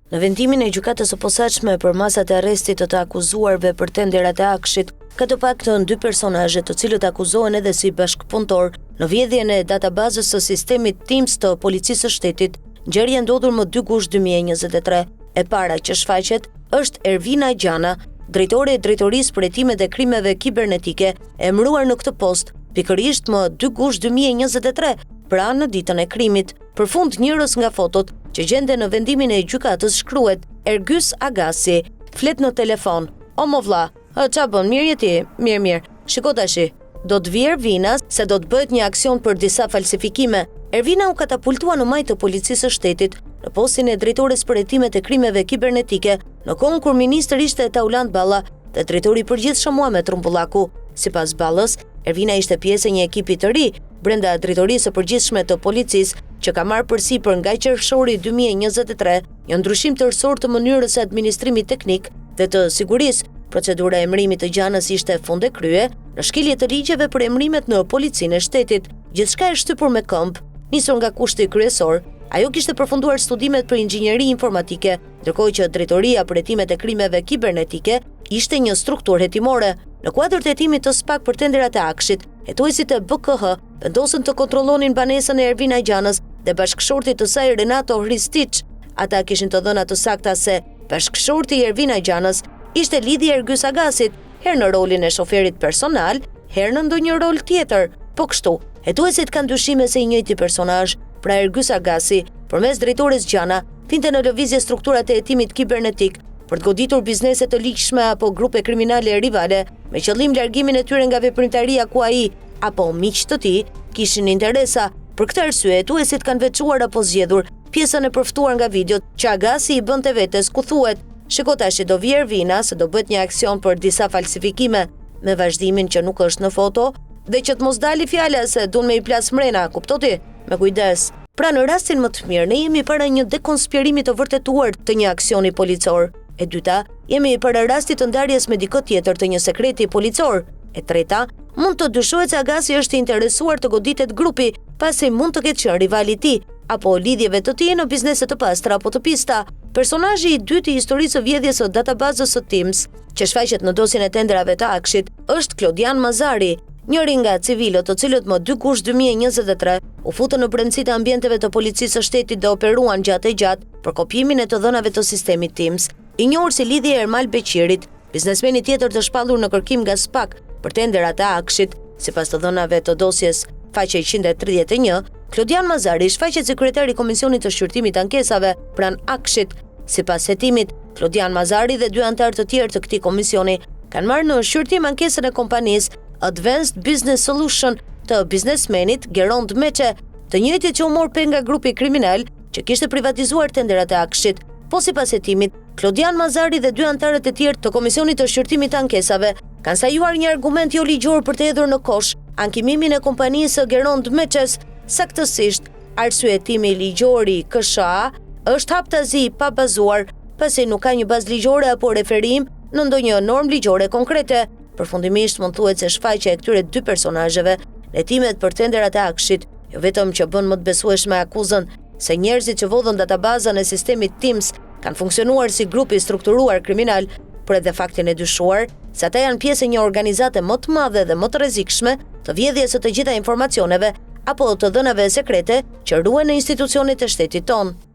Në vendimin e gjykatës së posaçme për masat e arrestit të akuzuarve për tenderat e Akshit, ka të paktën 2 personazhe të cilët akuzohen edhe si bashkëpunëtor në vjedhjen e databazës së sistemit TIMS të Policisë së Shtetit, ngjarje ndodhur më 2 gusht 2023. E para që shfaqet është Ervina Gjana, drejtore e Drejtorisë për Hetimet e Krimeve Kibernetike, emëruar në këtë post pikërisht më 2 gusht 2023, pra në ditën e krimit. Përfund njërës nga fotot që gjende në vendimin e gjykatës shkruhet Ergys Agasi, flet në telefon. O mo vlla, qa bën, mirë jeti? Mirë. Shiko tashi, do të vi Ervina se do të bëhet një aksion për disa falsifikime. Ervina u katapultua në majtë të Policisë së Shtetit në postin e drejtores për hetimet e krimeve kibernetike në kohën kur ministër ishte Taulant Balla dhe drejtori i përgjithshëm Muhamet Trumbullaku. Sipas Ballës, Ervina ishte pjesë e një ekipi të ri brenda drejtorisë së përgjithshme të policisë që ka marrë përsipër nga qershori 2023 një ndryshim tërësor të mënyrës së administrimit teknik dhe të sigurisë. Procedura e emërimit të Gjanës ishte funde krye në shkelje të ligjeve për emërimet në Policinë e Shtetit. Gjithçka e shtypur me këmbë, nisur nga kushti kryesor. Ajo kishte përfunduar studimet për inxhinieri informatike, ndërkohë që drejtoria për hetimet e krimeve kibernetike ishte një strukturë hetimore. Në kuadër të hetimit të SPAK për tenderat e Akshit, hetuesit e BKH vendosën të kontrollonin banesën e Ervina Gjanës dhe bashkëshortit të saj Renato Hristiç. Ata kishin të dhëna të sakta se bashkëshorti i Ervina Gjanës ishte lidhje Ergys Agasit, herë në rolin e shoferit personal, herë në ndonjë rol tjetër. Po kështu, hetuesit kanë dyshime se i njëjti personazh, pra Ergys Agasi, përmes drejtores Gjana, thinte në lëvizje strukturat e hetimit kibernetik për të goditur biznese të ligjshme apo grupe kriminale rivale, me qëllim largimin e tyre nga veprimtaria ku ai apo miq të tij kishin interesa. Për këtë arsye, hetuesit kanë veçuar apo zgjedhur pjesën e përftuar nga videot që Agasi i bënte vetes ku thuhet: "Shiko tash do vi Ervina se do bëhet një aksion për disa falsifikime", me vazhdimin që nuk është në foto dhe që të mos dali fjala se duan me i plas mrena, kuptoti? Me kujdes. Pra në rastin më të mirë, ne jemi para një dekonspirimi të vërtetuar të një aksioni policor. E dyta, jemi para rastit të ndarjes me dikë tjetër të një sekreti policor. E treta, mund të dyshohet se Agasi është i interesuar të goditet grupi, pasi mund të ketë qenë rivali i tij apo lidhjeve të tij në biznese të pastra apo të pista. Personazhi i dytë i historisë së vjedhjes së databazës së TIMS, që shfaqet në dosjen e tenderave të Akshit, është Klodian Mazari, njëri nga civilët të cilët më 2 gusht 2023 u futën në brendësitë e ambienteve të Policisë së Shtetit dhe operuan gjatë për kopjimin e të dhënave të sistemit TIMS. I njohur si lidhje e Ermal Beqirit, biznesmeni tjetër të shpallur në kërkim nga SPAK për tenderat e Akshit, sipas të dhënave të dosjes faqe 131, Klodian Mazari shfaqet si kryetari i Komisionit të Shqyrtimit të Ankesave pranë Akshit. Sipas hetimit, Klodian Mazari dhe 2 anëtar të tjerë të këtij komisioni kanë marrë në shqyrtim ankesën e kompanisë Advanced Business Solution të biznesmenit Gerond Meçe, të njëjtit që u mor peng nga grupi kriminal që kishte privatizuar tenderat e Akshit. Po sipas hetimit, Klodian Mazari dhe 2 anëtarët e tjerë të Komisionit të Shqyrtimit të Ankesave kanë sajuar një argument jo ligjor për të hedhur në kosh ankimimin e kompanisë Gerond Meçes. Saktësisht, arsyetimi ligjor i KSH është haptazi pa bazuar, pasi nuk ka një bazë ligjore apo referim në ndonjë normë ligjore konkrete. Përfundimisht mund thuhet se shfaqja e këtyre 2 personazheve në hetimet për tenderat e Akshit jo vetëm që bën më të besueshme akuzën se njerëzit që vodhën databazën e sistemit TIMS kanë funksionuar si grupi strukturuar kriminal, por edhe faktin e dyshuar se ata janë pjesë e një organizate më të madhe dhe më të rrezikshme të vjedhjes së të gjitha informacioneve apo të dhënave sekrete që ruhen në institucionet e shtetit tonë.